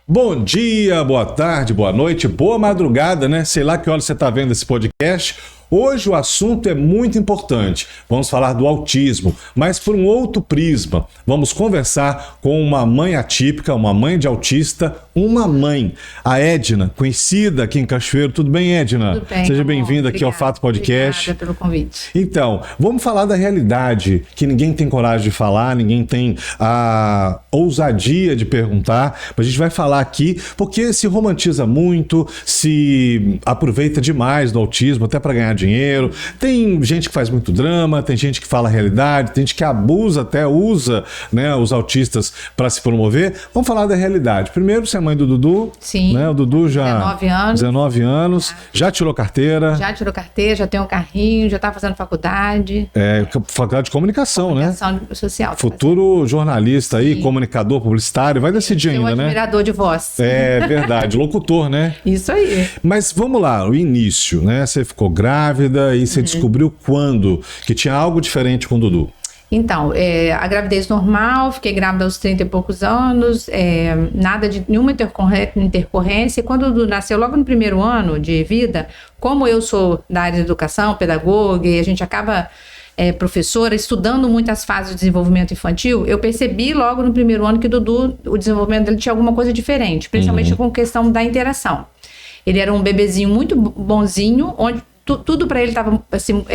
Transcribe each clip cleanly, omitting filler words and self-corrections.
Bom dia, boa tarde, boa noite, boa madrugada, né? Sei lá que hora você está vendo esse podcast. Hoje o assunto é muito importante. Vamos falar do autismo, mas por um outro prisma. Vamos conversar com uma mãe atípica, uma mãe de autista, uma mãe, a Edna, conhecida aqui em Cachoeiro. Tudo bem, Edna? Tudo bem. Seja bem-vinda aqui ao Fato Podcast. Obrigada pelo convite. Então, vamos falar da realidade que ninguém tem coragem de falar, ninguém tem a ousadia de perguntar. Mas a gente vai falar aqui porque se romantiza muito, se aproveita demais do autismo até para ganhar dinheiro. Tem gente que faz muito drama, tem gente que fala a realidade, tem gente que abusa, até usa, né, os autistas para se promover. Vamos falar da realidade. Primeiro, você é mãe do Dudu. Sim. Né? O Dudu já 19 anos. 19 anos. Já tirou carteira. Já tirou carteira, já tem um carrinho, já está fazendo faculdade. Faculdade de comunicação, né? Social. Futuro jornalista aí, Sim. comunicador, publicitário, vai decidir ainda, né? Admirador de voz. É verdade, locutor, né? Isso aí. Mas vamos lá, o início, né? Você ficou grávida e você descobriu quando que tinha algo diferente com o Dudu? Então, a gravidez normal, fiquei grávida aos 30 e poucos anos, nada de nenhuma intercorrência. E quando o Dudu nasceu, logo no primeiro ano de vida, como eu sou da área de educação, pedagoga, e a gente acaba professora, estudando muitas fases de desenvolvimento infantil, eu percebi logo no primeiro ano que o Dudu, o desenvolvimento dele tinha alguma coisa diferente, principalmente com questão da interação. Ele era um bebezinho muito bonzinho, onde tudo para ele estava assim,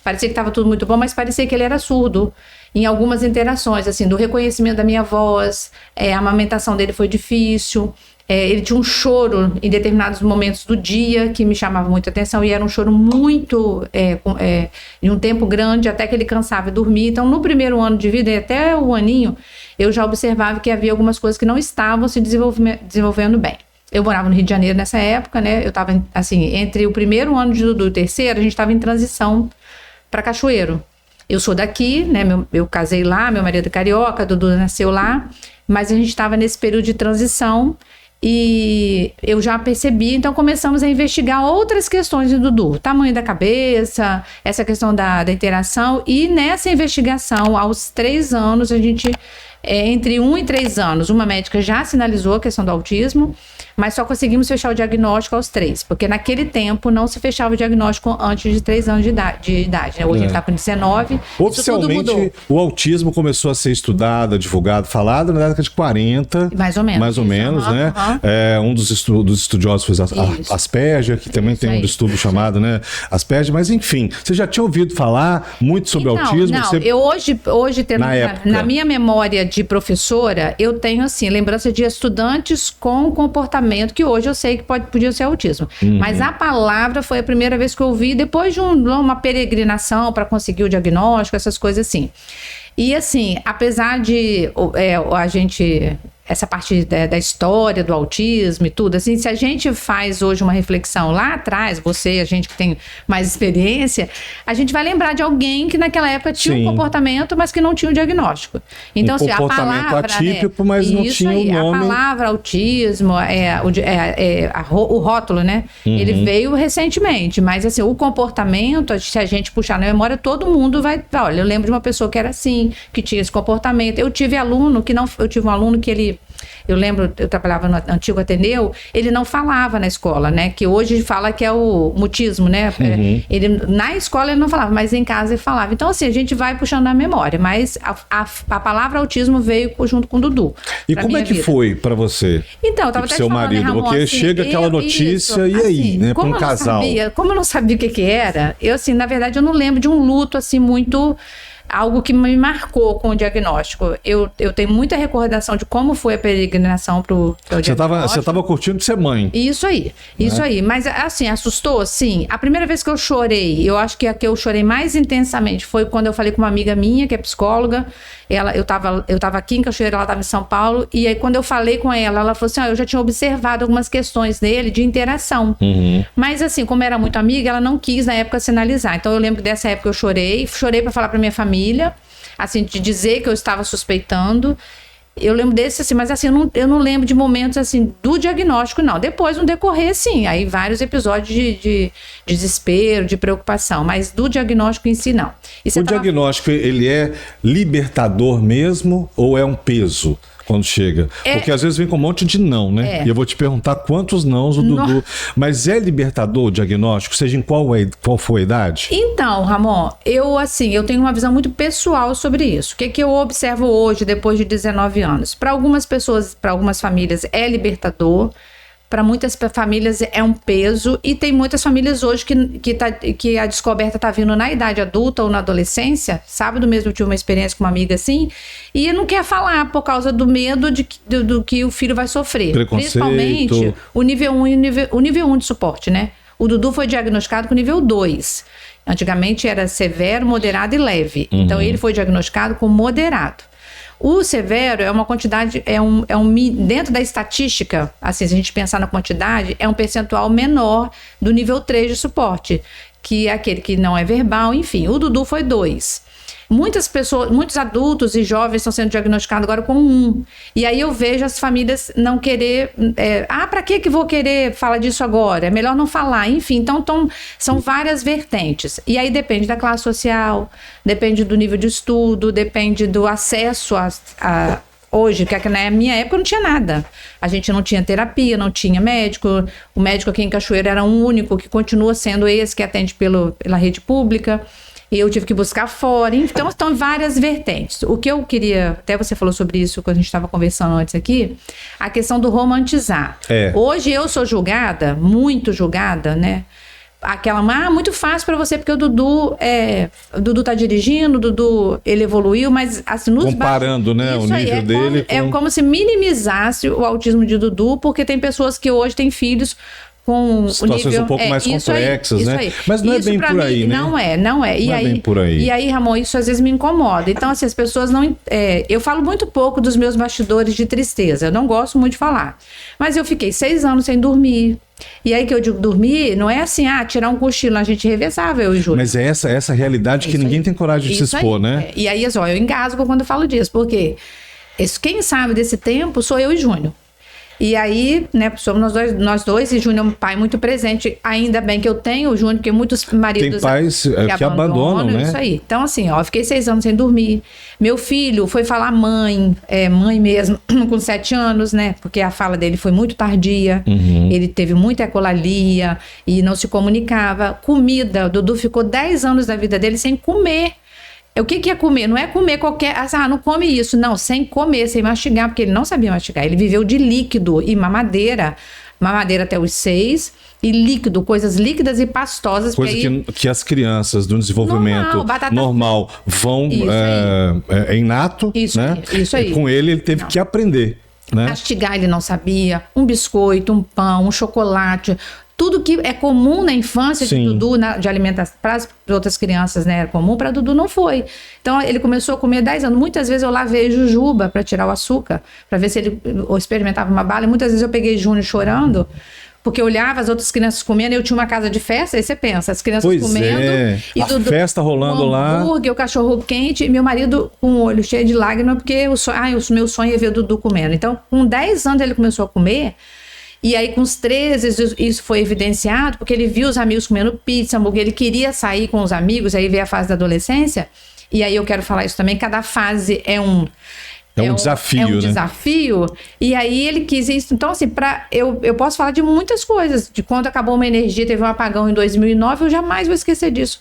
parecia que estava tudo muito bom, mas parecia que ele era surdo em algumas interações, assim, do reconhecimento da minha voz, a amamentação dele foi difícil, ele tinha um choro em determinados momentos do dia que me chamava muita atenção e era um choro muito, em um tempo grande, até que ele cansava e dormia. Então, no primeiro ano de vida, e até o aninho, eu já observava que havia algumas coisas que não estavam se desenvolvendo bem. Eu morava no Rio de Janeiro nessa época, né? Eu estava, assim, entre o primeiro ano de Dudu e o terceiro, a gente estava em transição para Cachoeiro. Eu sou daqui, né? Eu casei lá, meu marido é carioca, Dudu nasceu lá, mas a gente estava nesse período de transição e eu já percebi, então começamos a investigar outras questões de Dudu, tamanho da cabeça, essa questão da interação, e nessa investigação, aos 3 anos, a gente, entre 1 e 3 anos, uma médica já sinalizou a questão do autismo, mas só conseguimos fechar o diagnóstico aos 3, porque naquele tempo não se fechava o diagnóstico antes de 3 anos de idade, né? Hoje ele está com 19. Oficialmente, o autismo começou a ser estudado, divulgado, falado na década de 40. Mais ou menos. Né? Um dos estudiosos foi Asperger, que também tem um estudo chamado, né, Asperger, mas enfim, você já tinha ouvido falar muito sobre autismo? Não, eu hoje tendo, na minha memória de professora, eu tenho, assim, lembrança de estudantes com comportamento que hoje eu sei que podia ser autismo. Mas a palavra foi a primeira vez que eu ouvi depois de uma peregrinação para conseguir o diagnóstico, essas coisas assim. E assim, apesar de a gente... essa parte da história do autismo e tudo, assim, se a gente faz hoje uma reflexão lá atrás, a gente que tem mais experiência, a gente vai lembrar de alguém que naquela época tinha um comportamento, mas que não tinha o diagnóstico. Então, assim, a palavra... atípico, mas não tinha o nome. A palavra autismo, o rótulo, né? Ele veio recentemente, mas assim, o comportamento, se a gente puxar na memória, todo mundo vai... Olha, eu lembro de uma pessoa que era assim, que tinha esse comportamento. Eu tive um aluno que ele... Eu lembro, eu trabalhava no antigo Ateneu, ele não falava na escola, né? Que hoje fala que é o mutismo, né? Ele, na escola ele não falava, mas em casa ele falava. Então, assim, a gente vai puxando na memória, mas a palavra autismo veio junto com o Dudu. E como é que foi pra você? Então, eu tava até seu falando, marido, Ramon, porque assim, chega aquela notícia, e aí, assim, né? Pra um casal. Como eu não sabia o que era, eu, assim, na verdade, eu não lembro de um luto, assim, muito... algo que me marcou com o diagnóstico. Eu tenho muita recordação de como foi a peregrinação pro diagnóstico. Você estava curtindo de ser mãe. Isso aí. Mas, assim, assustou, sim. A primeira vez que eu chorei, eu acho que a que eu chorei mais intensamente foi quando eu falei com uma amiga minha, que é psicóloga. Eu tava aqui em Cachoeira, ela estava em São Paulo, e aí quando eu falei com ela falou assim, eu já tinha observado algumas questões dele de interação. Mas, assim, como era muito amiga, ela não quis, na época, sinalizar. Então, eu lembro que dessa época eu chorei para falar para minha família, assim, de dizer que eu estava suspeitando. Eu lembro desse, assim, mas assim, eu não lembro de momentos, assim, do diagnóstico, não. Depois, no decorrer, sim, aí vários episódios de desespero, de preocupação, mas do diagnóstico em si, não. O diagnóstico, ele é libertador mesmo ou é um peso? quando chega. Porque às vezes vem com um monte de não, né? E eu vou te perguntar quantos nãos o Dudu... Mas é libertador o diagnóstico, seja em qual for a idade? Então, Ramon, eu tenho uma visão muito pessoal sobre isso. O que eu observo hoje, depois de 19 anos? Para algumas pessoas, para algumas famílias, é libertador. Para muitas famílias é um peso, e tem muitas famílias hoje que a descoberta está vindo na idade adulta ou na adolescência. Sábado mesmo eu tive uma experiência com uma amiga assim, e não quer falar por causa do medo do que o filho vai sofrer. Preconceito. Principalmente o nível 1 e o nível 1 de suporte, né? O Dudu foi diagnosticado com nível 2. Antigamente era severo, moderado e leve. Então ele foi diagnosticado com moderado. O severo é uma quantidade, dentro da estatística, assim, se a gente pensar na quantidade, é um percentual menor do nível 3 de suporte, que é aquele que não é verbal, enfim. O Dudu foi 2. Muitos adultos e jovens estão sendo diagnosticados agora com 1. E aí eu vejo as famílias não querer... para que vou querer falar disso agora? É melhor não falar. Enfim, então são várias vertentes. E aí depende da classe social, depende do nível de estudo, depende do acesso a hoje, porque na minha época não tinha nada. A gente não tinha terapia, não tinha médico. O médico aqui em Cachoeira era um único, que continua sendo esse que atende pela rede pública. E eu tive que buscar fora. Então, estão várias vertentes. O que eu queria... Até você falou sobre isso quando a gente estava conversando antes aqui. A questão do romantizar. Hoje eu sou julgada, muito julgada, né? Aquela, muito fácil para você, porque o Dudu tá dirigindo, o Dudu, ele evoluiu, mas assim... Comparando, né, o nível dele É como se minimizasse o autismo de Dudu, porque tem pessoas que hoje têm filhos com situações o nível, um pouco mais complexas, né? Aí. Mas não isso é bem por aí, né? Não é. E aí, bem por aí. E aí, Ramon, isso às vezes me incomoda. Então, assim, as pessoas não... eu falo muito pouco dos meus bastidores de tristeza. Eu não gosto muito de falar. Mas eu fiquei 6 anos sem dormir. E aí que eu digo dormir, não é assim, tirar um cochilo, a gente revezava, eu e Júlio. Mas é essa realidade que ninguém tem coragem de se expor, né? E aí, assim, eu engasgo quando eu falo disso, porque quem sabe desse tempo sou eu e Júnior. E aí, né, somos nós dois, e Júnior é um pai muito presente. Ainda bem que eu tenho o Júnior, porque muitos maridos... Tem pais que abandonam, né? Isso aí. Então, assim, eu fiquei 6 anos sem dormir. Meu filho foi falar mãe mesmo, com 7 anos, né? Porque a fala dele foi muito tardia. Ele teve muita ecolalia e não se comunicava. Comida, o Dudu ficou 10 anos da vida dele sem comer. O que é comer? Não é comer qualquer... não come isso. Não, sem comer, sem mastigar, porque ele não sabia mastigar. Ele viveu de líquido e mamadeira até os 6, e líquido, coisas líquidas e pastosas. Coisa que as crianças do desenvolvimento normal vão... é inato, isso, né? Isso aí. Com ele teve que aprender, né? Mastigar ele não sabia. Um biscoito, um pão, um chocolate... Tudo que é comum na infância de Dudu, de alimentação, para as outras crianças, né, era comum, para Dudu não foi. Então, ele começou a comer 10 anos. Muitas vezes eu lavei jujuba para tirar o açúcar, para ver se ele experimentava uma bala. E muitas vezes eu peguei Júnior chorando, porque eu olhava as outras crianças comendo, e eu tinha uma casa de festa, aí você pensa, as crianças comendo. E a festa rolando lá. O hambúrguer, o cachorro quente, e meu marido com o olho cheio de lágrimas, porque o meu sonho é ver o Dudu comendo. Então, com 10 anos ele começou a comer. E aí, com os 13, isso foi evidenciado, porque ele viu os amigos comendo pizza, hambúrguer, ele queria sair com os amigos, aí veio a fase da adolescência, e aí eu quero falar isso também, cada fase é um desafio, né? Desafio, e aí ele quis isso. Então, assim, eu posso falar de muitas coisas, de quando acabou uma energia, teve um apagão em 2009, eu jamais vou esquecer disso.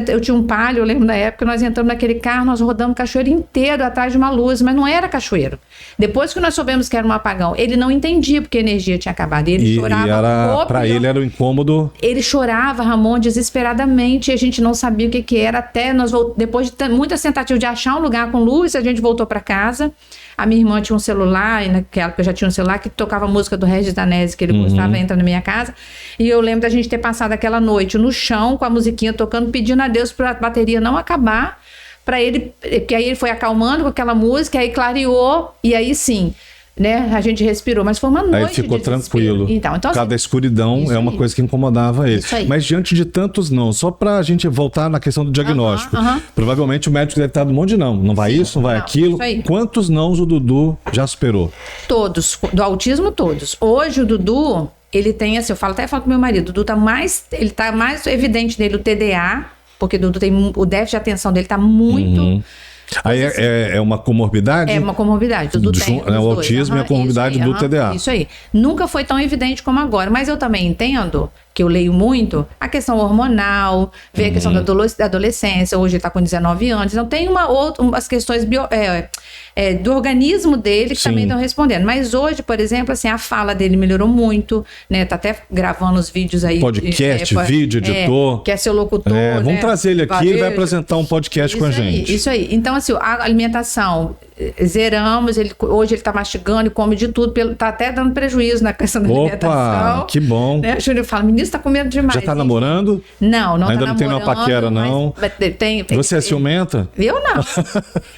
Eu tinha um Palio, eu lembro da época, nós entramos naquele carro, nós rodamos Cachoeiro inteiro atrás de uma luz, mas não era Cachoeiro. Depois que nós soubemos que era um apagão, ele não entendia porque a energia tinha acabado. Ele chorava. Para ele era um incômodo. Ele chorava, Ramon, desesperadamente, e a gente não sabia o que era, até depois de muitas tentativas de achar um lugar com luz, a gente voltou para casa. A minha irmã tinha um celular, e naquela época eu já tinha um celular que tocava a música do Regis Danese, que ele gostava, entra na minha casa. E eu lembro da gente ter passado aquela noite no chão, com a musiquinha tocando, pedindo a Deus para a bateria não acabar, para ele, porque aí ele foi acalmando com aquela música, aí clareou, e aí sim, né, a gente respirou, mas foi uma noite. Aí ficou tranquilo. Então, cada escuridão é uma coisa que incomodava ele. Mas diante de tantos não, só pra gente voltar na questão do diagnóstico. Provavelmente o médico deve estar um monte de não. Não vai isso, não vai aquilo. Quantos nãos o Dudu já superou? Todos. Do autismo, todos. Hoje o Dudu, ele tem, assim, até falo com meu marido, o Dudu tá mais evidente nele o TDA, porque o Dudu tem o déficit de atenção dele tá muito... Aí é uma comorbidade? É uma comorbidade, tudo tem. O autismo e a comorbidade do TDA. Isso aí. Nunca foi tão evidente como agora, mas eu também entendo, que eu leio muito, a questão hormonal, ver a questão da adolescência, hoje ele está com 19 anos, então tem as questões do organismo dele que também estão respondendo. Mas hoje, por exemplo, assim, a fala dele melhorou muito, né? Tá até gravando os vídeos aí. Podcast, vídeo, editor. Quer ser locutor, vamos trazer ele aqui, ele vai apresentar um podcast com a gente. Isso aí. Então, assim, a alimentação, zeramos, hoje ele tá mastigando e come de tudo, tá até dando prejuízo na questão da alimentação. Que bom. Né? A Júlia fala, menino, tá comendo demais. Já tá namorando? Não Ainda tá não namorando. Tem uma paquera, não? Você é ciumenta? Eu não.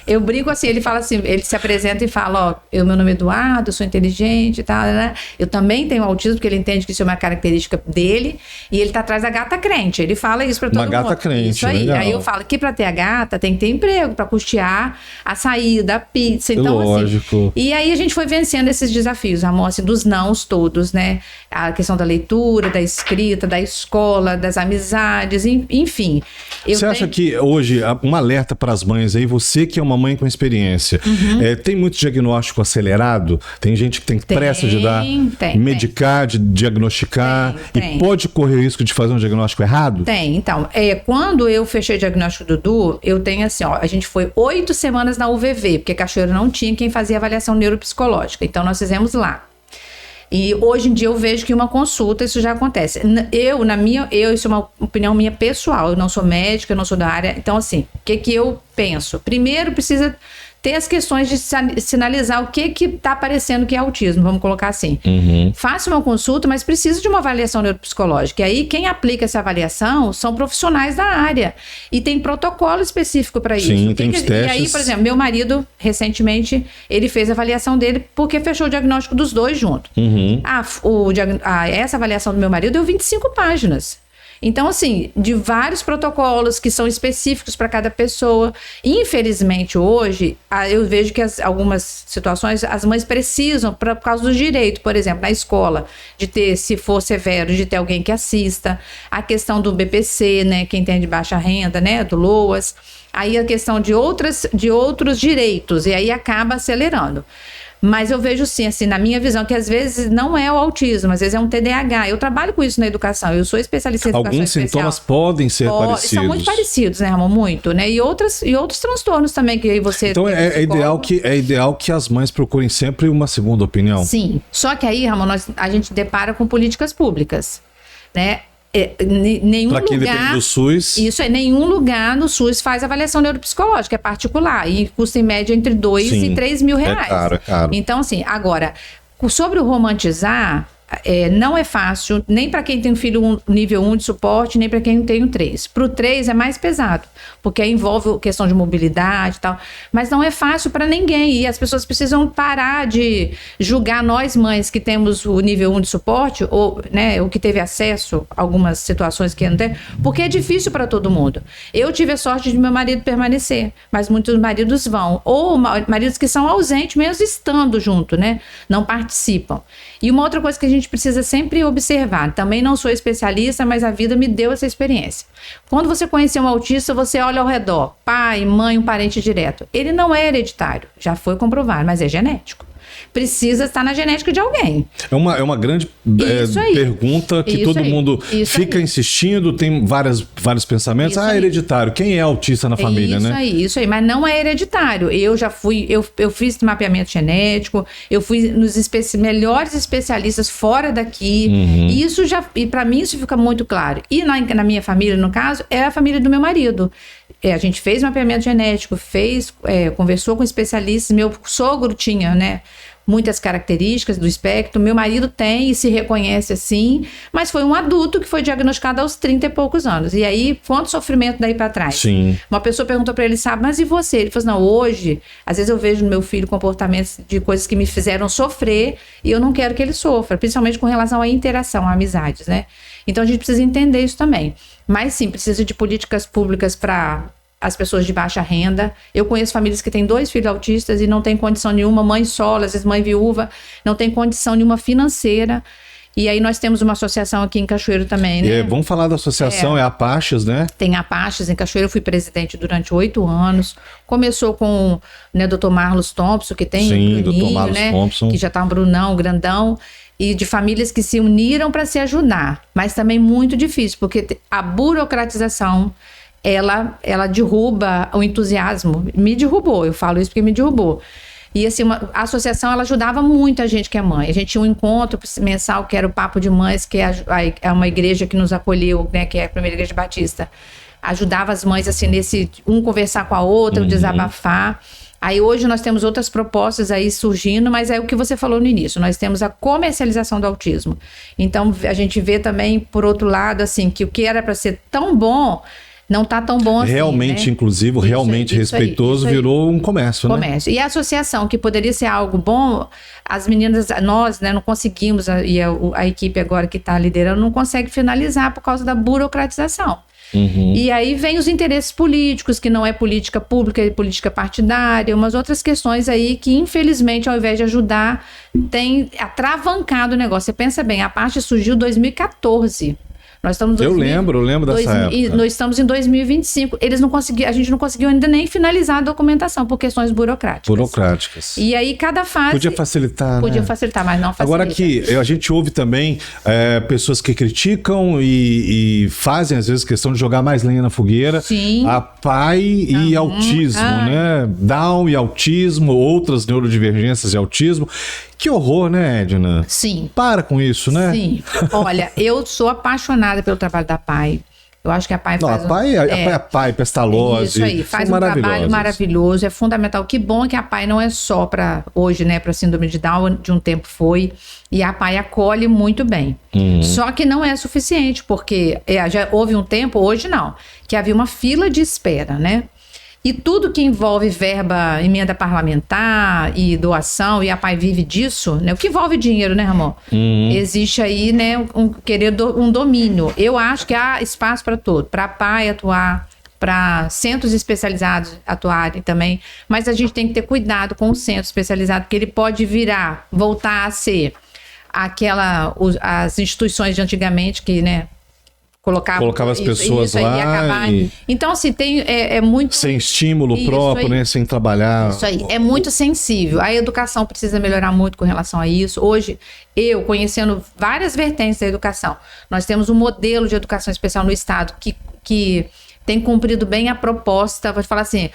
Eu brinco assim, ele fala assim, ele se apresenta e fala, meu nome é Eduardo, eu sou inteligente e tal, né? Eu também tenho autismo, porque ele entende que isso é uma característica dele, e ele tá atrás da gata crente. Ele fala isso pra todo mundo. Uma gata crente, isso aí. legal. Aí eu falo que pra ter a gata tem que ter emprego, pra custear a saída, a pizza. Então, lógico. Assim, e aí a gente foi vencendo esses desafios, amor, assim, dos nãos todos, né? A questão da leitura, da escrita, da escola, das amizades, enfim. Você acha que hoje, um alerta para as mães aí, você que é uma mãe com experiência, tem muito diagnóstico acelerado? Tem gente que tem pressa de dar, medicar, de diagnosticar, e pode correr o risco de fazer um diagnóstico errado? Tem, então, quando eu fechei o diagnóstico do Dudu, eu tenho assim, a gente foi 8 semanas na UVV, porque Cachoeiro não tinha quem fazia avaliação neuropsicológica, então nós fizemos lá. E hoje em dia eu vejo que uma consulta isso já acontece. Isso é uma opinião minha pessoal, eu não sou médica, eu não sou da área, então assim, o que eu penso? Primeiro precisa ter as questões de sinalizar o que está aparecendo que é autismo, vamos colocar assim. Faça uma consulta, mas precisa de uma avaliação neuropsicológica. E aí, quem aplica essa avaliação são profissionais da área. E tem protocolo específico para isso. Sim, tem os testes. E aí, por exemplo, meu marido, recentemente, ele fez a avaliação dele porque fechou o diagnóstico dos dois junto. Essa avaliação do meu marido deu 25 páginas. Então, assim, de vários protocolos que são específicos para cada pessoa. Infelizmente, hoje, eu vejo que algumas situações, as mães precisam, por causa do direito, por exemplo, na escola, de ter, se for severo, de ter alguém que assista. A questão do BPC, né, quem tem de baixa renda, né, do LOAS. Aí a questão de outros direitos, e aí acaba acelerando. Mas eu vejo sim, assim, na minha visão, que às vezes não é o autismo, às vezes é um TDAH. Eu trabalho com isso na educação, eu sou especialista em educação especial. Alguns sintomas podem ser parecidos. São muito parecidos, né, Ramon? Muito, né? E outros transtornos também que você... Então é ideal que as mães procurem sempre uma segunda opinião. Sim, só que aí, Ramon, a gente depara com políticas públicas, né? Para quem depende do SUS. Isso é, nenhum lugar no SUS faz avaliação neuropsicológica, é particular, e custa em média entre 2 e 3 mil reais. É caro. Então, assim, agora, sobre o romantizar, não é fácil, nem para quem tem um filho nível 1 de suporte, nem para quem tem um 3. Para o 3 é mais pesado, porque envolve questão de mobilidade e tal, mas não é fácil para ninguém, e as pessoas precisam parar de julgar nós mães que temos o nível 1 de suporte, ou, né, o que teve acesso a algumas situações que não tem, porque é difícil para todo mundo. Eu tive a sorte de meu marido permanecer, mas muitos maridos vão, ou maridos que são ausentes, mesmo estando junto, né, não participam. E uma outra coisa que a gente precisa sempre observar, também não sou especialista, mas a vida me deu essa experiência. Quando você conhecer um autista, você olha ao redor, pai, mãe, um parente direto. Ele não é hereditário, já foi comprovado, mas é genético. Precisa estar na genética de alguém. É uma grande pergunta que todo mundo fica insistindo, tem vários pensamentos. Hereditário. Quem é autista na família, né? Isso aí, mas não é hereditário. Eu já fui, eu fiz mapeamento genético, eu fui nos melhores especialistas fora daqui, e para mim isso fica muito claro. E na minha família, no caso, é a família do meu marido. A gente fez mapeamento genético, conversou com especialistas, meu sogro tinha, né, muitas características do espectro, meu marido tem e se reconhece assim, mas foi um adulto que foi diagnosticado aos 30 e poucos anos. E aí, quanto sofrimento daí para trás? Sim. Uma pessoa perguntou para ele, sabe, mas e você? Ele falou assim, não, hoje, às vezes eu vejo no meu filho comportamentos de coisas que me fizeram sofrer e eu não quero que ele sofra, principalmente com relação à interação, à amizades, né? Então a gente precisa entender isso também. Mas sim, precisa de políticas públicas para as pessoas de baixa renda. Eu conheço famílias que têm 2 filhos autistas e não tem condição nenhuma, mãe solo, às vezes mãe viúva, não tem condição nenhuma financeira. E aí nós temos uma associação aqui em Cachoeiro também, né? Vamos falar da associação, é a Apaches, né? Tem a Apaches em Cachoeiro, eu fui presidente durante 8 anos. Começou com o Dr. Marlos Thompson, que tem Sim, o Bruninho, Dr. Marlos né? Thompson. Que já tá um Brunão, grandão. E de famílias que se uniram para se ajudar. Mas também muito difícil, porque a burocratização, ela derruba o entusiasmo. Me derrubou, eu falo isso porque me derrubou. E assim, a associação, ela ajudava muito a gente que é mãe. A gente tinha um encontro mensal, que era o Papo de Mães, que é uma igreja que nos acolheu, né, que é a Primeira Igreja Batista. Ajudava as mães, assim, um conversar com a outra, desabafar. Aí hoje nós temos outras propostas aí surgindo, mas é o que você falou no início, nós temos a comercialização do autismo. Então a gente vê também, por outro lado, assim, que o que era para ser tão bom, não está tão bom assim, realmente, né? inclusivo, Isso realmente aí, respeitoso, virou um comércio, né? Comércio. E a associação, que poderia ser algo bom, as meninas, nós, né, não conseguimos, e a equipe agora que está liderando, não consegue finalizar por causa da burocratização. E aí vem os interesses políticos, que não é política pública, é política partidária, umas outras questões aí que, infelizmente, ao invés de ajudar, tem atravancado o negócio. Você pensa bem, a parte surgiu em 2014. Nós estamos Eu lembro dessa época. Nós estamos em 2025. A gente não conseguiu ainda nem finalizar a documentação por questões burocráticas. E aí cada fase... Podia facilitar, Podia né? facilitar, mas não facilita. Agora aqui, a gente ouve também pessoas que criticam e fazem, às vezes, questão de jogar mais lenha na fogueira. Sim. A PAI e autismo, né? Down e autismo, outras neurodivergências e autismo. Que horror, né, Edna? Sim. Para com isso, né? Sim. Olha, eu sou apaixonada pelo trabalho da PAI. Eu acho que a PAI faz... A PAI, Pestalozzi. Isso aí, faz um trabalho maravilhoso, é fundamental. Que bom que a PAI não é só para hoje, né, para síndrome de Down, de um tempo foi, e a PAI acolhe muito bem. Só que não é suficiente, porque já houve um tempo, hoje não, que havia uma fila de espera, né? E tudo que envolve verba, emenda parlamentar e doação, e a PAI vive disso, né? O que envolve dinheiro, né, Ramon? Existe aí, né, um domínio. Eu acho que há espaço para todo, para a PAI atuar, para centros especializados atuarem também, mas a gente tem que ter cuidado com o centro especializado, porque ele pode voltar a ser as instituições de antigamente que, né, colocava as pessoas lá então assim é muito sem estímulo próprio, né, sem trabalhar. Isso aí é muito sensível. A educação precisa melhorar muito com relação a isso. Hoje, eu conhecendo várias vertentes da educação, nós temos um modelo de educação especial no estado que tem cumprido bem a proposta. Vou falar assim,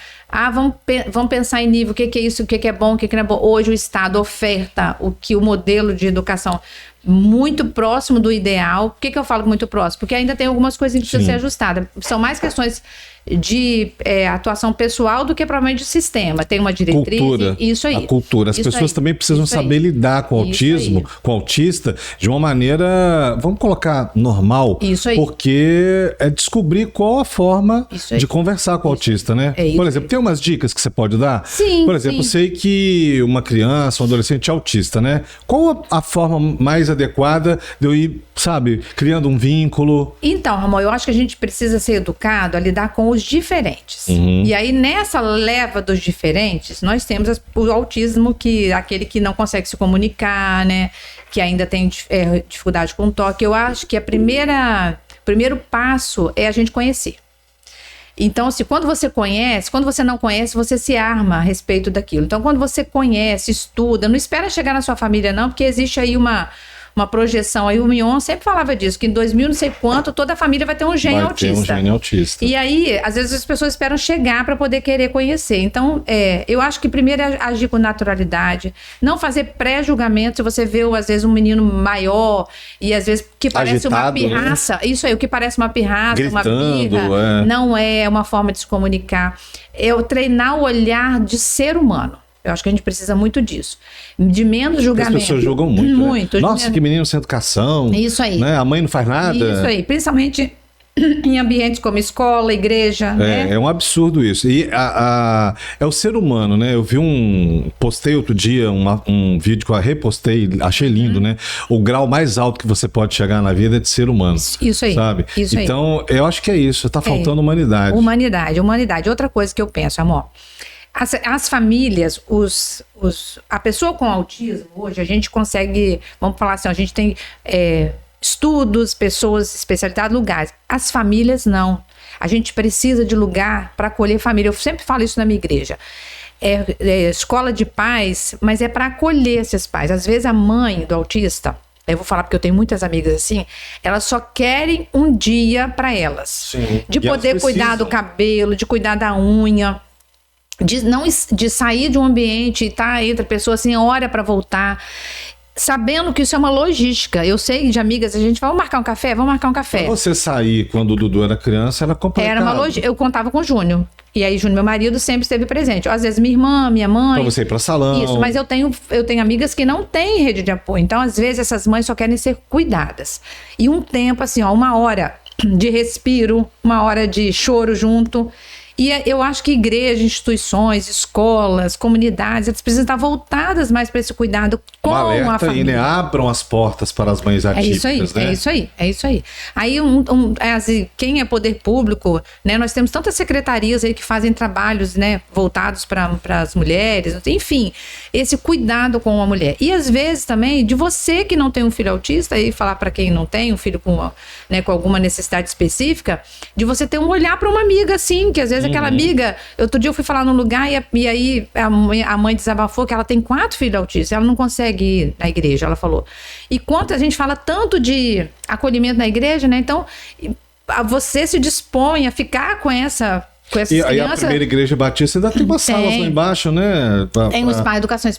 vamos pensar em nível, o que é isso, o que é bom, o que não é bom. Hoje o estado oferta o modelo de educação muito próximo do ideal. Por que eu falo muito próximo? Porque ainda tem algumas coisas que precisam ser ajustadas. São mais questões de atuação pessoal do que provavelmente de sistema. Tem uma diretriz. Cultura. Isso aí. A cultura. As pessoas também precisam saber lidar com o autismo, com o autista, de uma maneira, vamos colocar, normal. Isso aí. Porque é descobrir qual a forma de conversar com o autista, né? Por exemplo, tem umas dicas que você pode dar? Sim. Por exemplo, eu sei que uma criança, um adolescente autista, né? Qual a forma mais adequada de eu ir, sabe, criando um vínculo? Então, Ramon, eu acho que a gente precisa ser educado a lidar com os diferentes. E aí, nessa leva dos diferentes, nós temos o autismo, aquele que não consegue se comunicar, né? Que ainda tem dificuldade com o toque. Eu acho que o primeiro passo é a gente conhecer. Então, assim, quando você não conhece, você se arma a respeito daquilo. Então, quando você conhece, estuda, não espera chegar na sua família, não, porque existe aí uma projeção. Aí o Mion sempre falava disso, que em 2000 não sei quanto, toda a família vai ter um gene autista. E aí, às vezes as pessoas esperam chegar para poder querer conhecer. Então, eu acho que primeiro é agir com naturalidade, não fazer pré-julgamento. Se você vê, às vezes, um menino maior e às vezes que parece agitado, uma pirraça, né? Isso aí, o que parece uma pirraça, gritando, uma birra, não é uma forma de se comunicar. É o treinar o olhar de ser humano. Eu acho que a gente precisa muito disso. De menos julgamento. As pessoas julgam muito, né? Nossa, que menino sem educação. Isso aí. Né? A mãe não faz nada. Isso aí. Principalmente em ambientes como escola, igreja. Né? É um absurdo isso. E é o ser humano, né? Eu postei outro dia um vídeo que eu repostei, achei lindo, né? O grau mais alto que você pode chegar na vida é de ser humano. Isso aí. Sabe? Então, eu acho que é isso. Tá faltando humanidade. Humanidade. Outra coisa que eu penso, amor. As famílias, a pessoa com autismo, hoje a gente consegue, vamos falar assim, a gente tem estudos, pessoas especializadas, lugares. As famílias não. A gente precisa de lugar para acolher família. Eu sempre falo isso na minha igreja. Escola de pais, mas é para acolher esses pais. Às vezes a mãe do autista, eu vou falar porque eu tenho muitas amigas assim, elas só querem um dia para elas. Sim. De poder cuidar do cabelo, de cuidar da unha, de sair de um ambiente e estar entre pessoas assim, hora para voltar. Sabendo que isso é uma logística. Eu sei de amigas, a gente vai, vamos marcar um café? Vamos marcar um café. Pra você sair quando o Dudu era criança, era complicado. Era uma logística. Eu contava com o Júnior. E aí, Júnior, meu marido, sempre esteve presente. Às vezes, minha irmã, minha mãe. Pra você ir pra salão. Isso, mas eu tenho amigas que não têm rede de apoio. Então, às vezes, essas mães só querem ser cuidadas. E um tempo, assim, ó, 1 hora de respiro, 1 hora de choro junto. E eu acho que igrejas, instituições, escolas, comunidades, elas precisam estar voltadas mais para esse cuidado com a família. E, né, abram as portas para as mães atípicas, né? É isso aí. Aí, quem é poder público, né? Nós temos tantas secretarias aí que fazem trabalhos, né, voltados para as mulheres, enfim, esse cuidado com a mulher. E às vezes também, de você que não tem um filho autista, e falar para quem não tem um filho com alguma necessidade específica, de você ter um olhar para uma amiga, assim, que às vezes aquela amiga, outro dia eu fui falar num lugar e aí a mãe desabafou que ela tem 4 filhos autistas, ela não consegue ir na igreja, ela falou. E quanto a gente fala tanto de acolhimento na igreja, né? Então, você se dispõe a ficar com essas crianças. Aí a primeira igreja batista ainda tem umas salas lá embaixo, né? Tem um espaço, educação,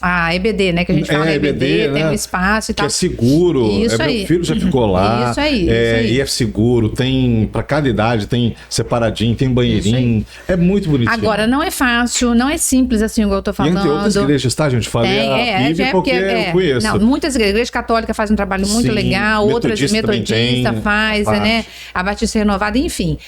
a EBD, né? Que a gente fala EBD, tem um espaço e tal. Que é seguro. Isso aí. Meu filho já ficou lá. Isso aí. E é seguro, tem para cada idade, tem separadinho, tem banheirinho. É muito bonitinho. Agora, não é fácil, não é simples assim, igual eu tô falando. E entre outras igrejas, tá, gente? Falei a PIB porque eu conheço. Não, muitas igrejas, a Igreja Católica faz um trabalho muito legal, outras metodistas faz, né? A Batista Renovada, enfim.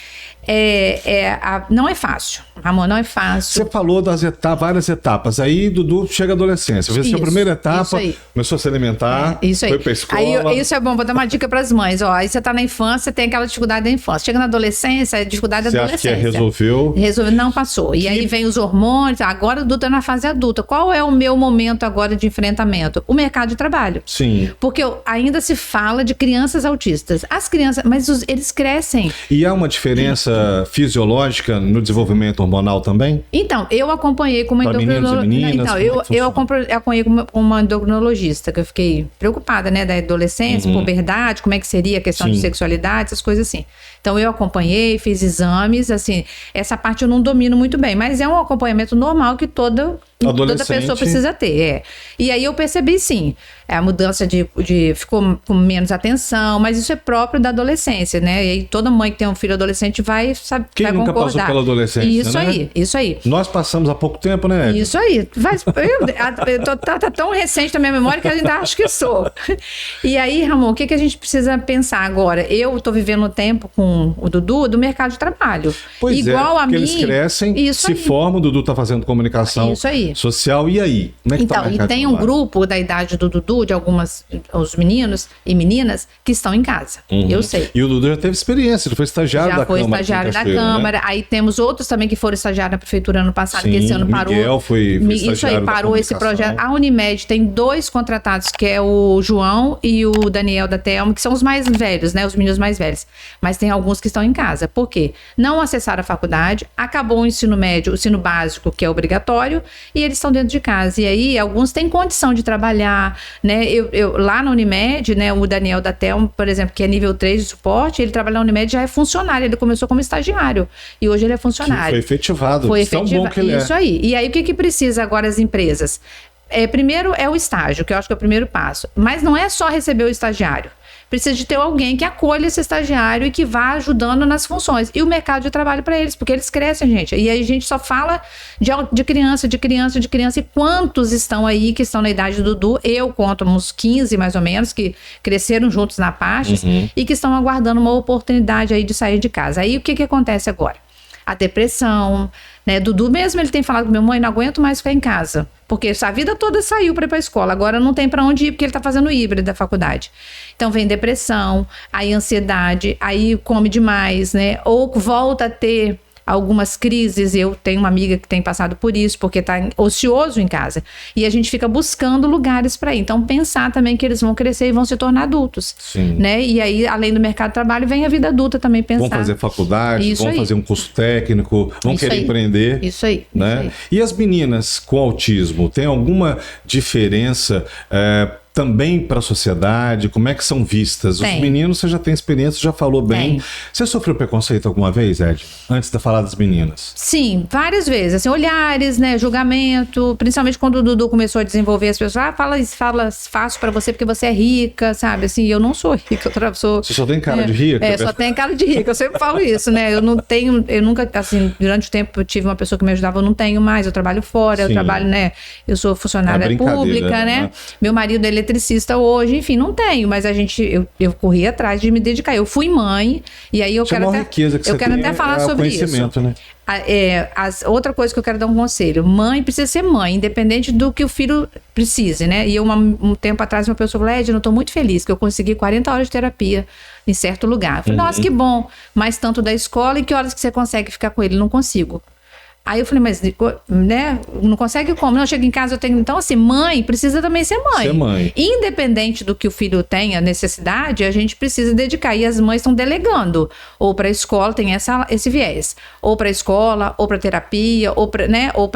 Não é fácil, Ramon, não é fácil. Você falou das várias etapas. Aí, Dudu chega à adolescência. A primeira etapa, começou a se alimentar, foi pra escola. Aí, isso é bom, vou dar uma dica pras mães. Ó, aí você tá na infância, tem aquela dificuldade da infância. Chega na adolescência, dificuldade da adolescência. Você acha que resolveu? Não passou. E aí vem os hormônios, agora o Dudu tá na fase adulta. Qual é o meu momento agora de enfrentamento? O mercado de trabalho. Sim. Porque ainda se fala de crianças autistas. As crianças, mas eles crescem. E há uma diferença fisiológica no desenvolvimento hormonal também? Então, eu acompanhei com uma endocrinologista. Então, eu acompanhei com uma endocrinologista, que eu fiquei preocupada, né, da adolescência, puberdade, como é que seria a questão de sexualidade, essas coisas assim. Então, eu acompanhei, fiz exames, assim, essa parte eu não domino muito bem, mas é um acompanhamento normal que toda pessoa precisa ter. E aí eu percebi, sim, a mudança ficou com menos atenção, mas isso é próprio da adolescência, né? E aí toda mãe que tem um filho adolescente vai concordar. Quem nunca passou pela adolescência, Isso aí. Nós passamos há pouco tempo, né? Isso aí. Tá tão recente na minha memória que eu ainda acho que sou. E aí, Ramon, o que a gente precisa pensar agora? Eu tô vivendo um tempo com o Dudu do mercado de trabalho. Pois igual a mim. Eles crescem, se formam, o Dudu tá fazendo comunicação social, e aí? Como é que tá o mercado de trabalho? Tem um grupo da idade do Dudu, de os meninos e meninas que estão em casa. Eu sei. E o Dudu já teve experiência, ele foi estagiário da Câmara. Já foi estagiário da Câmara. Né? Aí temos outros também que foram estagiários na prefeitura ano passado, que esse ano parou. Miguel foi isso aí, parou esse projeto. A Unimed tem 2 contratados, que é o João e o Daniel da Telma, que são os mais velhos, né? Os meninos mais velhos. Mas tem alguns que estão em casa. Por quê? Não acessaram a faculdade, acabou o ensino médio, o ensino básico, que é obrigatório, e eles estão dentro de casa. E aí, alguns têm condição de trabalhar, né? Lá na Unimed, né? O Daniel da Telma, por exemplo, que é nível 3 de suporte, ele trabalha na Unimed, já é funcionário. Ele começou como estagiário e hoje ele é funcionário. Foi efetivado. Tão bom que ele Isso aí. E aí, o que precisa agora as empresas? Primeiro é o estágio, que eu acho que é o primeiro passo. Mas não é só receber o estagiário. Precisa de ter alguém que acolha esse estagiário e que vá ajudando nas funções. E o mercado de trabalho para eles, porque eles crescem, gente. E aí a gente só fala de criança. E quantos estão aí que estão na idade do Dudu? Eu conto uns 15, mais ou menos, que cresceram juntos na Pastes e que estão aguardando uma oportunidade aí de sair de casa. Aí o que acontece agora? A depressão, né? Dudu mesmo, ele tem falado com minha mãe, não aguento mais ficar em casa. Porque a vida toda saiu para ir para a escola, agora não tem para onde ir, porque ele está fazendo híbrido da faculdade. Então vem depressão, aí ansiedade, aí come demais, né? Ou volta a ter algumas crises. Eu tenho uma amiga que tem passado por isso, porque está ocioso em casa. E a gente fica buscando lugares para ir. Então, pensar também que eles vão crescer e vão se tornar adultos. Sim. Né? E aí, além do mercado de trabalho, vem a vida adulta também pensar. Vão fazer faculdade, Isso vão aí. fazer um curso técnico, vão Isso querer aí. empreender. Isso aí. Né? Isso aí. E as meninas com autismo, tem alguma diferença também para a sociedade? Como é que são vistas? Tem. Os meninos, você já tem experiência, já falou bem. Tem. Você sofreu preconceito alguma vez, Ed? Antes de falar das meninas? Sim, várias vezes. Assim, olhares, né? Julgamento. Principalmente quando o Dudu começou a desenvolver as pessoas. Fala fácil pra você porque você é rica, sabe? Assim, eu não sou rica. Você só tem cara de rica? Só tem cara de rica. Eu sempre falo isso, né? Eu nunca, assim, durante o tempo eu tive uma pessoa que me ajudava, eu não tenho mais. Eu trabalho fora, Sim. eu trabalho, né? Eu sou funcionária brincadeira, pública, né? Meu marido é eletricista hoje, enfim, não tenho, mas eu corri atrás de me dedicar. Eu fui mãe, e aí eu Isso é quero uma até, riqueza que eu você quero tem, até falar o sobre isso. conhecimento, né? Outra coisa que eu quero dar um conselho: mãe precisa ser mãe, independente do que o filho precise, né? E um tempo atrás uma pessoa falou: Ed, eu não tô muito feliz que eu consegui 40 horas de terapia em certo lugar. Eu falei: nossa, que bom, mas tanto da escola, e que horas que você consegue ficar com ele? Não consigo. Aí eu falei, mas, né, não consegue como? Não, eu chego em casa, eu tenho... Então, assim, mãe precisa também ser mãe. Ser mãe. Independente do que o filho tenha necessidade, a gente precisa dedicar. E as mães estão delegando. Ou para a escola, tem esse viés. Ou para a escola, ou para terapia, ou para, né, ou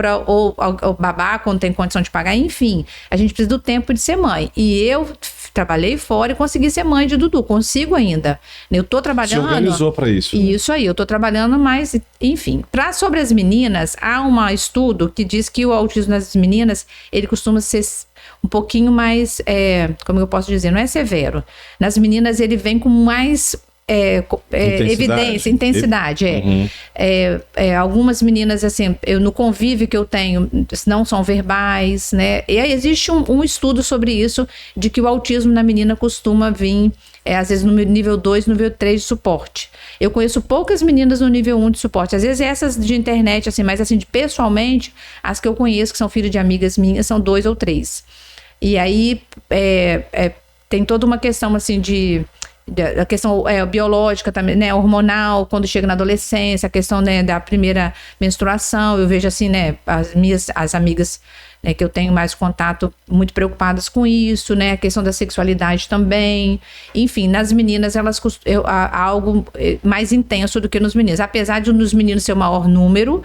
babá, quando tem condição de pagar. Enfim, a gente precisa do tempo de ser mãe. E eu trabalhei fora e consegui ser mãe de Dudu. Consigo ainda. Eu tô trabalhando... Se organizou para isso. Isso aí, eu tô trabalhando, mas, enfim. Sobre as meninas, há um estudo que diz que o autismo das meninas, ele costuma ser um pouquinho mais, como eu posso dizer, não é severo. Nas meninas, ele vem com mais... evidência, intensidade. Algumas meninas, assim, no convívio que eu tenho, não são verbais, né? E aí existe um estudo sobre isso, de que o autismo na menina costuma vir, às vezes no nível 2, nível 3 de suporte. Eu conheço poucas meninas no nível 1 de suporte. Às vezes essas de internet, assim, mas assim, pessoalmente, as que eu conheço, que são filhas de amigas minhas, são 2 ou 3. E aí tem toda uma questão, assim, a questão biológica também, né, hormonal, quando chega na adolescência, a questão, né, da primeira menstruação. Eu vejo assim, né, as amigas, né, que eu tenho mais contato, muito preocupadas com isso, né, a questão da sexualidade também. Enfim, nas meninas há algo mais intenso do que nos meninos. Apesar de nos meninos ser o maior número,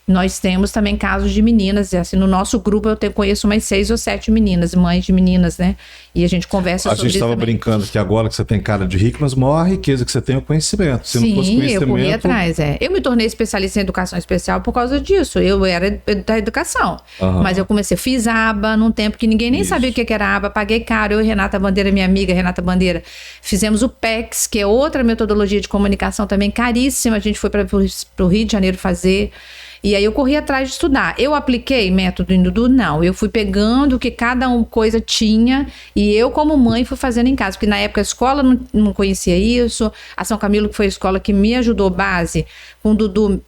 nós temos também casos de meninas, assim, no nosso grupo eu conheço umas 6 ou 7 meninas, mães de meninas, né? E a gente conversa sobre isso. A gente estava brincando que agora que você tem cara de rico, mas a maior riqueza que você tem é o conhecimento. Se não fosse conhecimento... eu corri atrás, Eu me tornei especialista em educação especial por causa disso. Eu era da educação, mas eu fiz aba num tempo que ninguém nem sabia o que era aba, paguei caro. Eu e Renata Bandeira, minha amiga Renata Bandeira, fizemos o PECS, que é outra metodologia de comunicação também caríssima. A gente foi para o Rio de Janeiro fazer. E aí eu corri atrás de estudar. Eu apliquei método em Dudu? Não. Eu fui pegando o que cada coisa tinha e eu, como mãe, fui fazendo em casa. Porque na época a escola não conhecia isso. A São Camilo, que foi a escola que me ajudou base, com o Dudu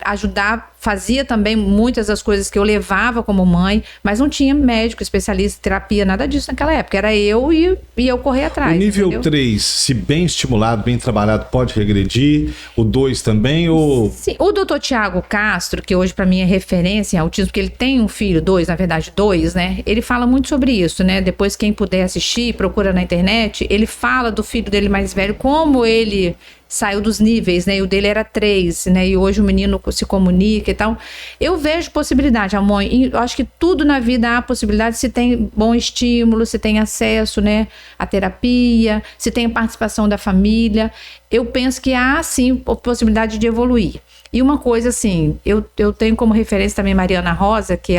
fazia também muitas das coisas que eu levava como mãe, mas não tinha médico, especialista, terapia, nada disso naquela época. Era eu e eu correr atrás. O nível entendeu? 3, se bem estimulado, bem trabalhado, pode regredir? O 2 também? Ou... Sim, o doutor Tiago Castro, que hoje para mim é referência em autismo, porque ele tem um filho, 2, na verdade 2, né? Ele fala muito sobre isso, né? Depois quem puder assistir, procura na internet, ele fala do filho dele mais velho, como ele saiu dos níveis, né? E o dele era 3, né? E hoje o menino se comunica e tal. Eu vejo possibilidade, amor. Eu acho que tudo na vida há possibilidade, se tem bom estímulo, se tem acesso, né, à terapia, se tem participação da família. Eu penso que há, sim, possibilidade de evoluir. E uma coisa, assim, eu tenho como referência também Mariana Rosa, que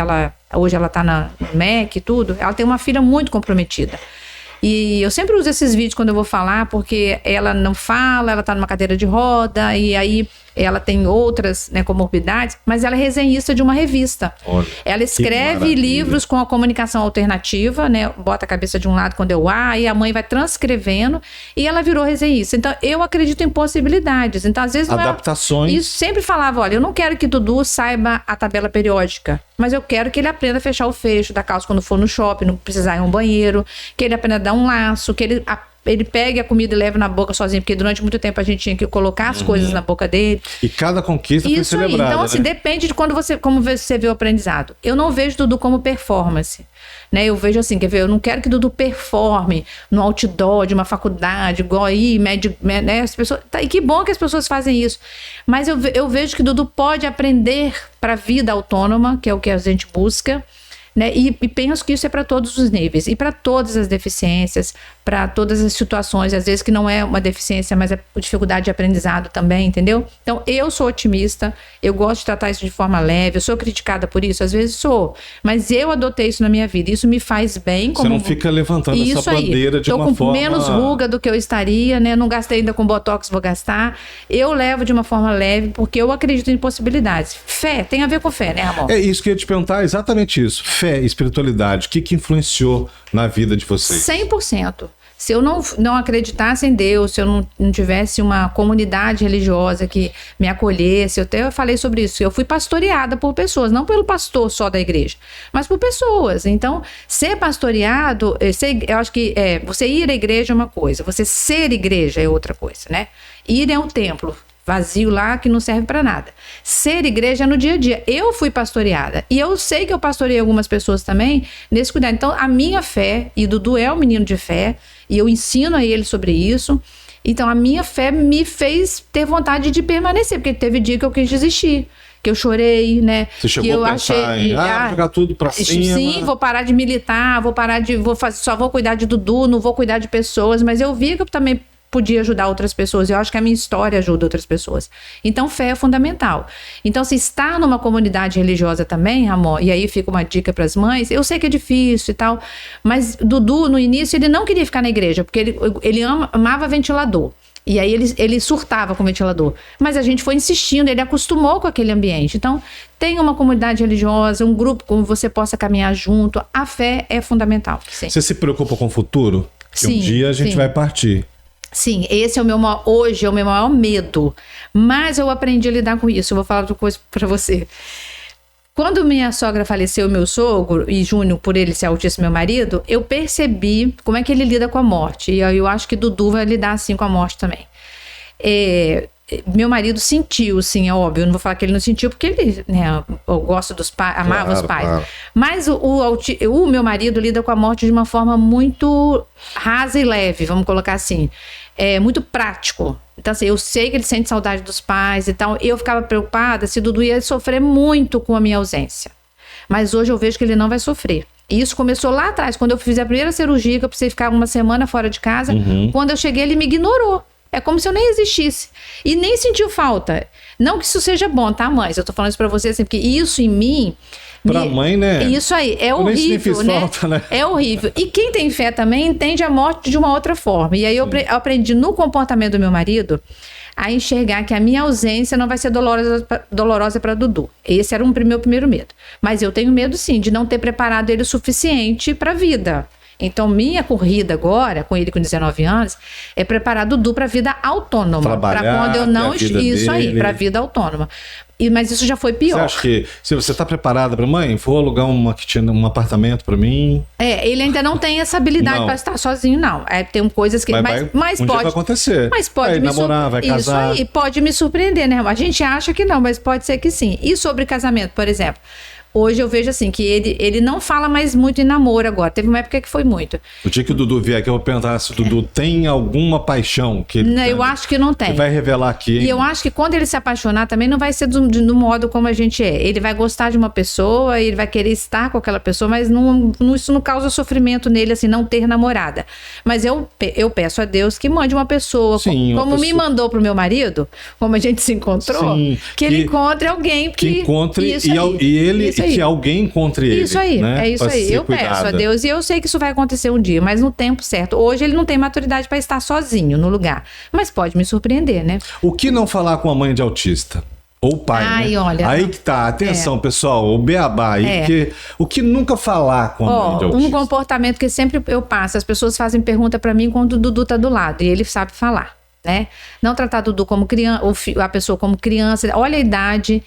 hoje ela tá no MEC e tudo. Ela tem uma filha muito comprometida. E eu sempre uso esses vídeos quando eu vou falar, porque ela não fala, ela tá numa cadeira de roda, e aí ela tem outras, né, comorbidades, mas ela é resenhista de uma revista. Olha, ela escreve livros com a comunicação alternativa, né, bota a cabeça de um lado quando eu e a mãe vai transcrevendo, e ela virou resenhista. Então, eu acredito em possibilidades. Então, às vezes... Adaptações. E sempre falava, olha, eu não quero que Dudu saiba a tabela periódica, mas eu quero que ele aprenda a fechar o fecho da calça quando for no shopping, não precisar ir a um banheiro, que ele aprenda a dar um laço, que ele ele pegue a comida e leve na boca sozinho, porque durante muito tempo a gente tinha que colocar as coisas na boca dele. E cada conquista foi celebrada. Então, assim, depende de como você vê o aprendizado. Eu não vejo Dudu como performance, né? Eu vejo assim, quer ver, eu não quero que Dudu performe no outdoor de uma faculdade, igual aí, né? As pessoas, e que bom que as pessoas fazem isso. Mas eu vejo que Dudu pode aprender para a vida autônoma, que é o que a gente busca, né? E penso que isso é para todos os níveis e para todas as deficiências, para todas as situações, às vezes que não é uma deficiência, mas é dificuldade de aprendizado também, entendeu? Então eu sou otimista, eu gosto de tratar isso de forma leve, eu sou criticada por isso, às vezes sou, mas eu adotei isso na minha vida, isso me faz bem. Você não fica levantando essa bandeira de uma forma... Tô com menos ruga do que eu estaria, né? Não gastei ainda com botox, vou gastar. Eu levo de uma forma leve porque eu acredito em possibilidades. Fé, tem a ver com fé, né, amor? É isso que eu ia te perguntar, exatamente isso. Fé e espiritualidade, o que influenciou na vida de vocês? 100%. Se eu não acreditasse em Deus, se eu não tivesse uma comunidade religiosa que me acolhesse, eu até falei sobre isso, eu fui pastoreada por pessoas, não pelo pastor só da igreja, mas por pessoas. Então, ser pastoreado, eu acho que você ir à igreja é uma coisa, você ser igreja é outra coisa, né? Ir é um templo vazio lá que não serve para nada. Ser igreja no dia a dia. Eu fui pastoreada e eu sei que eu pastoreei algumas pessoas também nesse cuidado. Então, a minha fé, e Dudu é um menino de fé, e eu ensino a ele sobre isso. Então, a minha fé me fez ter vontade de permanecer, porque teve dia que eu quis desistir, que eu chorei, né? Você chegou que eu a pensar em jogar tudo pra cima? Sim, vou parar de militar, só vou cuidar de Dudu, não vou cuidar de pessoas, mas eu vi que eu também podia ajudar outras pessoas. Eu acho que a minha história ajuda outras pessoas. Então, fé é fundamental. Então, se está numa comunidade religiosa também, amor, e aí fica uma dica para as mães, eu sei que é difícil e tal, mas Dudu, no início, ele não queria ficar na igreja, porque ele amava ventilador. E aí ele surtava com o ventilador. Mas a gente foi insistindo, ele acostumou com aquele ambiente. Então, tem uma comunidade religiosa, um grupo como você possa caminhar junto. A fé é fundamental. Sim. Você se preocupa com o futuro? Porque Sim, um dia a gente vai partir. Sim, esse é o meu hoje é o meu maior medo, mas eu aprendi a lidar com isso. Eu vou falar outra coisa para você. Quando minha sogra faleceu, meu sogro, e Júnior, por ele ser autista, meu marido, eu percebi como é que ele lida com a morte. E eu acho que Dudu vai lidar assim com a morte também. Meu marido sentiu, sim, é óbvio. Eu não vou falar que ele não sentiu, porque ele, né, eu gosto dos pais, amava os pais. Claro. Mas o meu marido lida com a morte de uma forma muito rasa e leve, vamos colocar assim. Muito prático. Então, assim, eu sei que ele sente saudade dos pais e tal. Eu ficava preocupada se Dudu ia sofrer muito com a minha ausência. Mas hoje eu vejo que ele não vai sofrer. E isso começou lá atrás, quando eu fiz a primeira cirurgia, que eu precisei ficar uma semana fora de casa. Quando eu cheguei, ele me ignorou. É como se eu nem existisse. E nem sentiu falta. Não que isso seja bom, tá, mãe? Eu tô falando isso pra você assim, porque isso em mim... Pra mãe, né? Isso aí, é horrível, né? Falta, né? É horrível. E quem tem fé também entende a morte de uma outra forma. E aí eu aprendi no comportamento do meu marido a enxergar que a minha ausência não vai ser dolorosa para Dudu. Esse era meu primeiro medo. Mas eu tenho medo, sim, de não ter preparado ele o suficiente para a vida. Então, minha corrida agora, com ele com 19 anos, é preparar Dudu para a vida autônoma. Para quando eu não... Isso aí, para a vida autônoma. Mas isso já foi pior. Você acha que, se você está preparada para mãe, vou alugar um apartamento para mim? Ele ainda não tem essa habilidade para estar sozinho, não. Tem coisas que... Mas dia pode vai acontecer. Mas pode vai namorar, vai casar. Isso aí, pode me surpreender, né? A gente acha que não, mas pode ser que sim. E sobre casamento, por exemplo... Hoje eu vejo assim, que ele não fala mais muito em namoro agora. Teve uma época que foi muito. O dia que o Dudu vier aqui, eu vou perguntar se o Dudu tem alguma paixão. Que ele não, eu acho que não tem. Ele vai revelar aqui. E eu acho que quando ele se apaixonar também não vai ser do modo como a gente é. Ele vai gostar de uma pessoa, ele vai querer estar com aquela pessoa, mas isso não causa sofrimento nele, assim, não ter namorada. Mas eu peço a Deus que mande uma pessoa, como me mandou pro meu marido, como a gente se encontrou, que ele encontre alguém que encontre que alguém encontre ele. Isso aí, né? É isso aí. Eu peço a Deus e eu sei que isso vai acontecer um dia, mas no tempo certo. Hoje ele não tem maturidade para estar sozinho no lugar, mas pode me surpreender, né? O que não falar com a mãe de autista? Ou pai, né? Olha, aí que tá, atenção, pessoal, o beabá aí, o que nunca falar com a mãe de autista? Um comportamento que sempre eu passo, as pessoas fazem pergunta para mim quando o Dudu tá do lado, e ele sabe falar, né? Não tratar Dudu como criança, ou a pessoa como criança, olha a idade...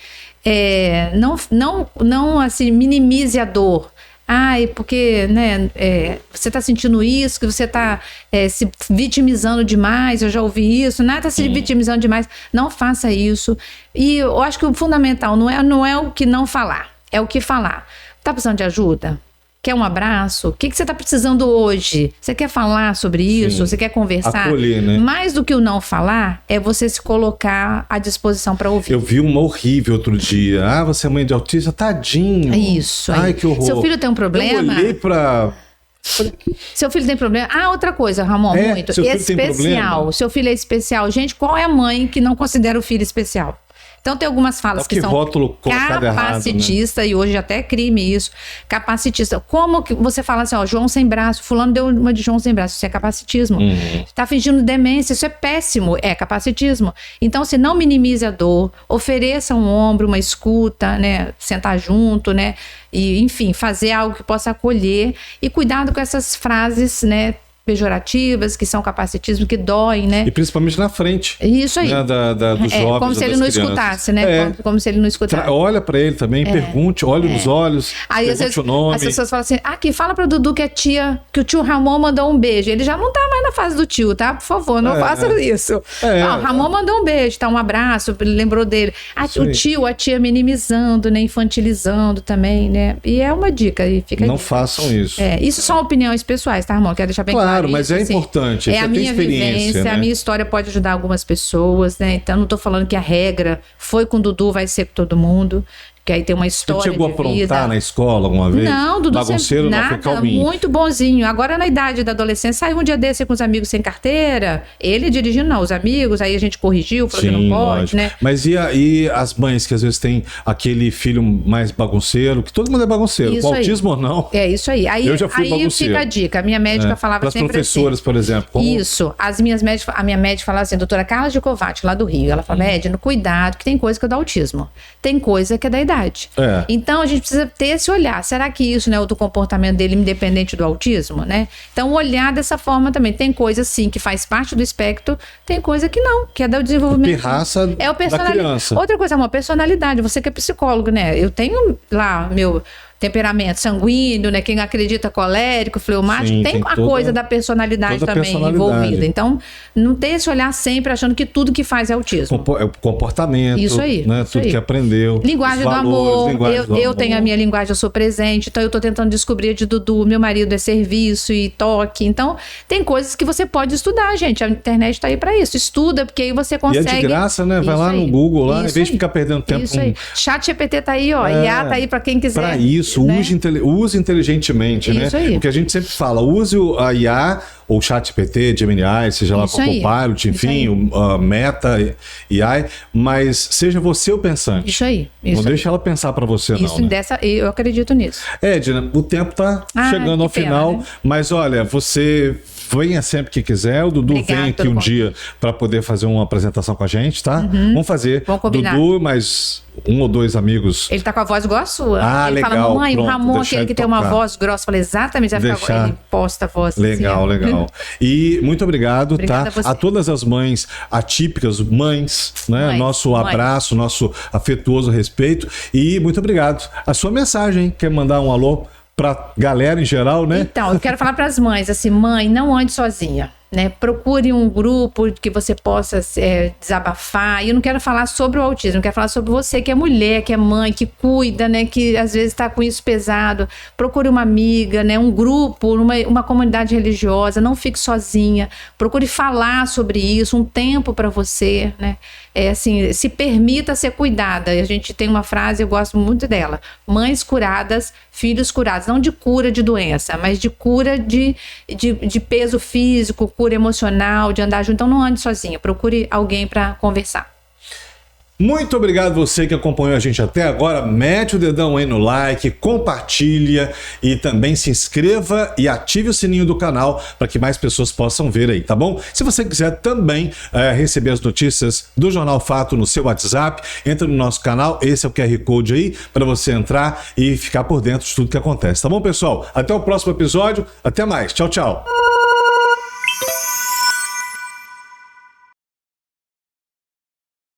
não assim, minimize a dor. Ai, porque, né, você está sentindo isso, que você está se vitimizando demais, eu já ouvi isso, está se vitimizando demais. Não faça isso. E eu acho que o fundamental não é o que não falar, é o que falar. Está precisando de ajuda? Quer um abraço? O que você está precisando hoje? Você quer falar sobre isso? Você quer conversar? Acolher, né? Mais do que o não falar, é você se colocar à disposição para ouvir. Eu vi uma horrível outro dia. Ah, você é mãe de autista? Tadinho. Isso. Ai, que horror. Seu filho tem um problema? Eu olhei pra... Seu filho tem problema? Ah, outra coisa, Ramon, muito. Seu filho Especial. Seu filho é especial. Gente, qual é a mãe que não considera o filho especial? Então tem algumas falas que são capacitista, errado, né? E hoje até é crime isso, capacitista. Como que você fala assim, ó, João sem braço, fulano deu uma de João sem braço, isso é capacitismo. Tá fingindo demência, isso é péssimo, é capacitismo. Então, se não minimize a dor, ofereça um ombro, uma escuta, né, sentar junto, né, e enfim, fazer algo que possa acolher e cuidado com essas frases, né, pejorativas, que são capacitismo, que doem, né? E principalmente na frente. Isso aí. Né, dos jovens, como se ele não escutasse, né? Como se ele não escutasse. Olha pra ele também, pergunte, olhe nos olhos, aí, pergunte vezes, o nome. As pessoas falam assim, aqui, fala pro Dudu que que o tio Ramon mandou um beijo. Ele já não tá mais na fase do tio, tá? Por favor, não faça isso. Não, Ramon mandou um beijo, tá? Um abraço, ele lembrou dele. O tio, a tia minimizando, né? Infantilizando também, né? E é uma dica. E fica não façam isso. Isso são opiniões pessoais, tá, Ramon? Quero deixar bem claro. Claro, mas é importante. É a minha vivência, né? A minha história pode ajudar algumas pessoas, né? Então, não tô falando que a regra foi com o Dudu, vai ser com todo mundo. Que aí tem uma história de vida. Você chegou a aprontar na escola alguma vez? Não, Dudu bagunceiro, nada, muito bonzinho. Agora na idade da adolescência, saiu um dia desse com os amigos sem carteira, ele dirigindo não, os amigos, aí a gente corrigiu, falou que não pode, lógico, né? Mas e as mães que às vezes têm aquele filho mais bagunceiro, que todo mundo é bagunceiro, isso com autismo ou não? É isso aí. Eu já fui bagunceiro. Fica a dica, a minha médica falava sempre professoras, assim, por exemplo. Como... Isso, a minha médica falava assim, doutora Carla de Covatti, lá do Rio, ela fala, médico, cuidado, que tem coisa que é do autismo, tem coisa que é da idade. Então, a gente precisa ter esse olhar. Será que isso não é do comportamento dele independente do autismo, né? Então, olhar dessa forma também. Tem coisa, sim, que faz parte do espectro, tem coisa que não, que é do desenvolvimento. Pirraça da criança. Outra coisa, amor, personalidade. Você que é psicólogo, né? Eu tenho lá meu temperamento sanguíneo, né? Quem acredita colérico, fleumático, sim, tem a coisa da personalidade também envolvida. Então, não tem esse olhar sempre achando que tudo que faz é autismo. É o comportamento, isso aí, né? Isso tudo aí. Que aprendeu. Linguagem do amor. Eu tenho a minha linguagem, eu sou presente, então eu tô tentando descobrir a de Dudu, meu marido é serviço e toque. Então, tem coisas que você pode estudar, gente. A internet tá aí pra isso. Estuda, porque aí você consegue... E é de graça, né? Vai lá no Google, lá, em vez de ficar perdendo tempo. Isso aí. Chat GPT tá aí, ó. IA tá aí pra quem quiser. Pra isso. Né? Use inteligentemente, isso né? Aí. Porque a gente sempre fala, use a IA, ou ChatGPT, Gemini, seja lá com o Copilot, enfim, o Meta, AI, mas seja você o pensante. Isso aí. Não deixa ela pensar para você, não. Né? Eu acredito nisso. Edna, o tempo tá chegando ao final, né? Mas olha, você... Venha sempre que quiser. O Dudu vem aqui um dia para poder fazer uma apresentação com a gente, tá? Vamos fazer. Vamos combinar. Dudu, mais um ou dois amigos. Ele tá com a voz igual a sua. Ah, ele legal. Fala, mamãe, pronto, o Ramon, aquele que tem uma voz grossa. Eu falei, exatamente. Ele posta a voz. Legal, assim, legal. E muito obrigado, Obrigada tá? A todas as mães atípicas, mães, né? Nosso abraço, nosso afetuoso respeito. E muito obrigado. A sua mensagem, hein? Quer mandar um alô pra galera em geral, né? Então, eu quero falar para as mães, assim, mãe, não ande sozinha. Né? Procure um grupo que você possa desabafar. E eu não quero falar sobre o autismo, eu quero falar sobre você que é mulher, que é mãe, que cuida, né? Que às vezes está com isso pesado. Procure uma amiga, né? Um grupo, uma comunidade religiosa. Não fique sozinha. Procure falar sobre isso, um tempo para você, né? Assim, se permita ser cuidada. A gente tem uma frase, eu gosto muito dela: mães curadas, filhos curados. Não de cura de doença, mas de cura de peso físico, cura emocional, de andar junto. Então não ande sozinha, procure alguém para conversar. Muito obrigado você que acompanhou a gente até agora. Mete o dedão aí no like, compartilha e também se inscreva e ative o sininho do canal para que mais pessoas possam ver aí, tá bom? Se você quiser também receber as notícias do Jornal Fato no seu WhatsApp, entra no nosso canal, esse é o QR Code aí para você entrar e ficar por dentro de tudo que acontece, tá bom, pessoal? Até o próximo episódio, até mais, tchau, tchau!